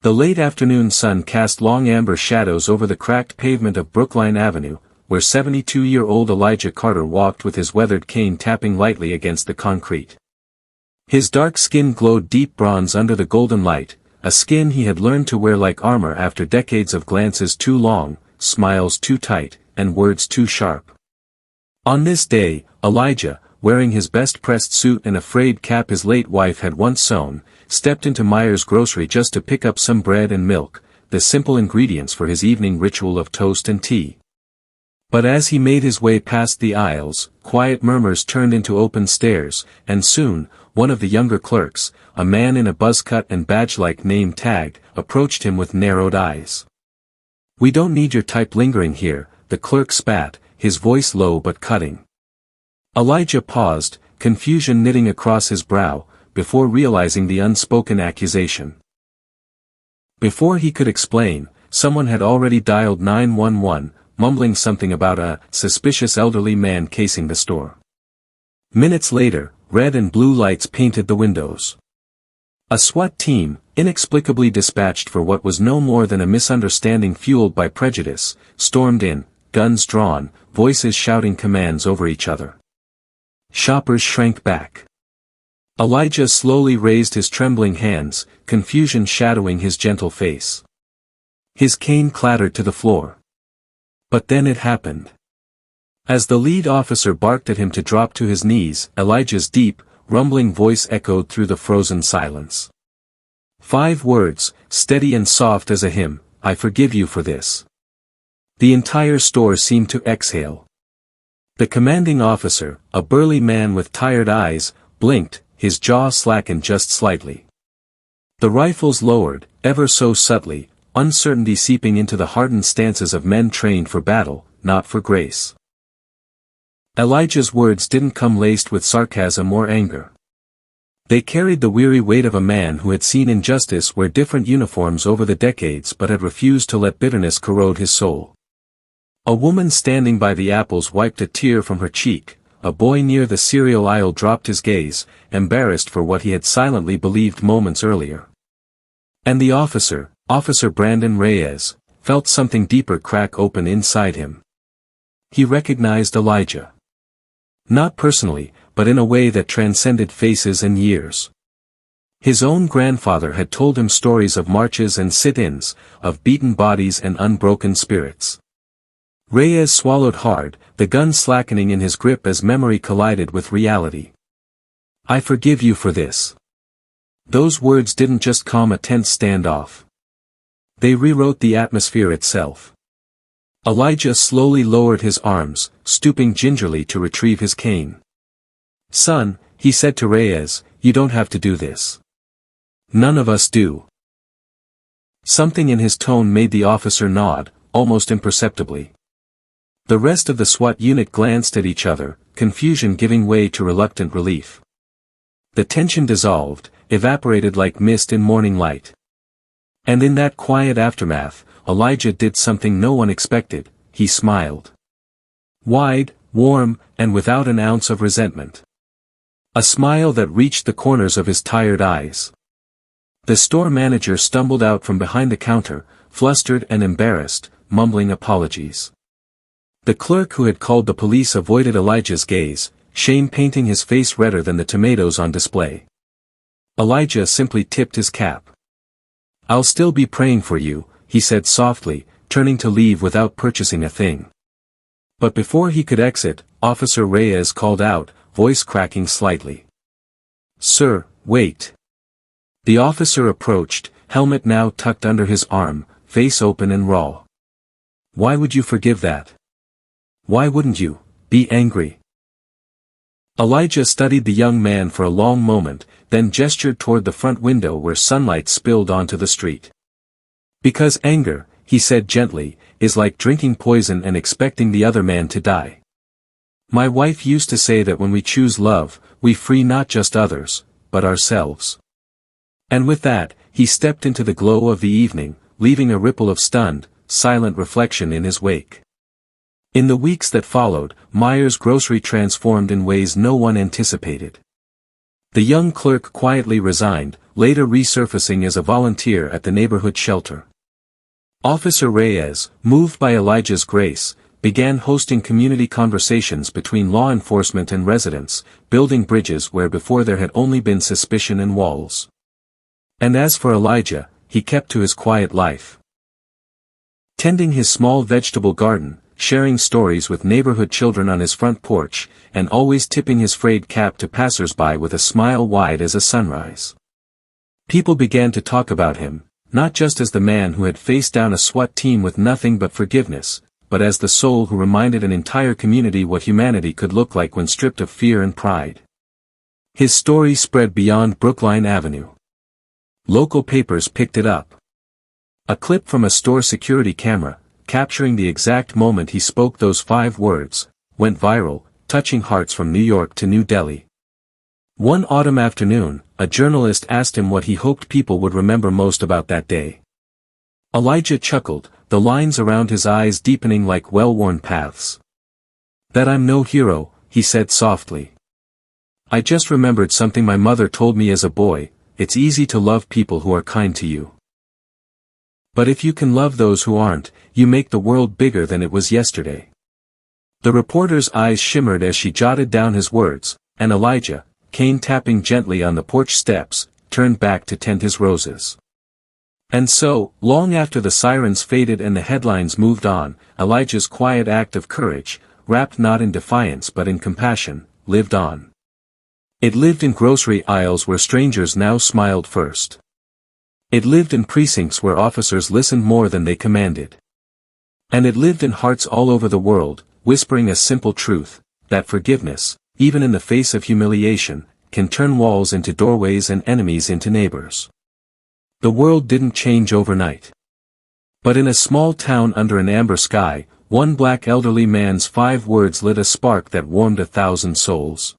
The late afternoon sun cast long amber shadows over the cracked pavement of Brookline Avenue, where 72-year-old Elijah Carter walked with his weathered cane tapping lightly against the concrete. His dark skin glowed deep bronze under the golden light, a skin he had learned to wear like armor after decades of glances too long, smiles too tight, and words too sharp. On this day, Elijah, wearing his best pressed suit and a frayed cap his late wife had once sewn, stepped into Meijer's grocery just to pick up some bread and milk, the simple ingredients for his evening ritual of toast and tea. But as he made his way past the aisles, quiet murmurs turned into open stares, and soon, one of the younger clerks, a man in a buzz cut and badge-like name tag, approached him with narrowed eyes. "We don't need your type lingering here," the clerk spat, his voice low but cutting. Elijah paused, confusion knitting across his brow, before realizing the unspoken accusation. Before he could explain, someone had already dialed 911, mumbling something about a suspicious elderly man casing the store. Minutes later, red and blue lights painted the windows. A SWAT team, inexplicably dispatched for what was no more than a misunderstanding fueled by prejudice, stormed in, guns drawn, voices shouting commands over each other. Shoppers shrank back. Elijah slowly raised his trembling hands, confusion shadowing his gentle face. His cane clattered to the floor. But then it happened. As the lead officer barked at him to drop to his knees, Elijah's deep, rumbling voice echoed through the frozen silence. 5 words, steady and soft as a hymn, "I forgive you for this." The entire store seemed to exhale. The commanding officer, a burly man with tired eyes, blinked, his jaw slackened just slightly. The rifles lowered, ever so subtly, uncertainty seeping into the hardened stances of men trained for battle, not for grace. Elijah's words didn't come laced with sarcasm or anger. They carried the weary weight of a man who had seen injustice wear different uniforms over the decades but had refused to let bitterness corrode his soul. A woman standing by the apples wiped a tear from her cheek, a boy near the cereal aisle dropped his gaze, embarrassed for what he had silently believed moments earlier. And the officer, Officer Brandon Reyes, felt something deeper crack open inside him. He recognized Elijah. Not personally, but in a way that transcended faces and years. His own grandfather had told him stories of marches and sit-ins, of beaten bodies and unbroken spirits. Reyes swallowed hard, the gun slackening in his grip as memory collided with reality. "I forgive you for this." Those words didn't just calm a tense standoff. They rewrote the atmosphere itself. Elijah slowly lowered his arms, stooping gingerly to retrieve his cane. "Son," he said to Reyes, "you don't have to do this. None of us do." Something in his tone made the officer nod, almost imperceptibly. The rest of the SWAT unit glanced at each other, confusion giving way to reluctant relief. The tension dissolved, evaporated like mist in morning light. And in that quiet aftermath, Elijah did something no one expected, he smiled. Wide, warm, and without an ounce of resentment. A smile that reached the corners of his tired eyes. The store manager stumbled out from behind the counter, flustered and embarrassed, mumbling apologies. The clerk who had called the police avoided Elijah's gaze, shame painting his face redder than the tomatoes on display. Elijah simply tipped his cap. "I'll still be praying for you," he said softly, turning to leave without purchasing a thing. But before he could exit, Officer Reyes called out, voice cracking slightly. "Sir, wait." The officer approached, helmet now tucked under his arm, face open and raw. "Why would you forgive that? Why wouldn't you be angry?" Elijah studied the young man for a long moment, then gestured toward the front window where sunlight spilled onto the street. "Because anger," he said gently, "is like drinking poison and expecting the other man to die. My wife used to say that when we choose love, we free not just others, but ourselves." And with that, he stepped into the glow of the evening, leaving a ripple of stunned, silent reflection in his wake. In the weeks that followed, Meijer's grocery transformed in ways no one anticipated. The young clerk quietly resigned, later resurfacing as a volunteer at the neighborhood shelter. Officer Reyes, moved by Elijah's grace, began hosting community conversations between law enforcement and residents, building bridges where before there had only been suspicion and walls. And as for Elijah, he kept to his quiet life. Tending his small vegetable garden, sharing stories with neighborhood children on his front porch, and always tipping his frayed cap to passers-by with a smile wide as a sunrise. People began to talk about him, not just as the man who had faced down a SWAT team with nothing but forgiveness, but as the soul who reminded an entire community what humanity could look like when stripped of fear and pride. His story spread beyond Brookline Avenue. Local papers picked it up. A clip from a store security camera, capturing the exact moment he spoke those 5 words, went viral, touching hearts from New York to New Delhi. One autumn afternoon, a journalist asked him what he hoped people would remember most about that day. Elijah chuckled, the lines around his eyes deepening like well-worn paths. "That I'm no hero," he said softly. "I just remembered something my mother told me as a boy, it's easy to love people who are kind to you. But if you can love those who aren't, you make the world bigger than it was yesterday." The reporter's eyes shimmered as she jotted down his words, and Elijah, cane tapping gently on the porch steps, turned back to tend his roses. And so, long after the sirens faded and the headlines moved on, Elijah's quiet act of courage, wrapped not in defiance but in compassion, lived on. It lived in grocery aisles where strangers now smiled first. It lived in precincts where officers listened more than they commanded. And it lived in hearts all over the world, whispering a simple truth, that forgiveness, even in the face of humiliation, can turn walls into doorways and enemies into neighbors. The world didn't change overnight. But in a small town under an amber sky, one black elderly man's 5 words lit a spark that warmed 1,000 souls.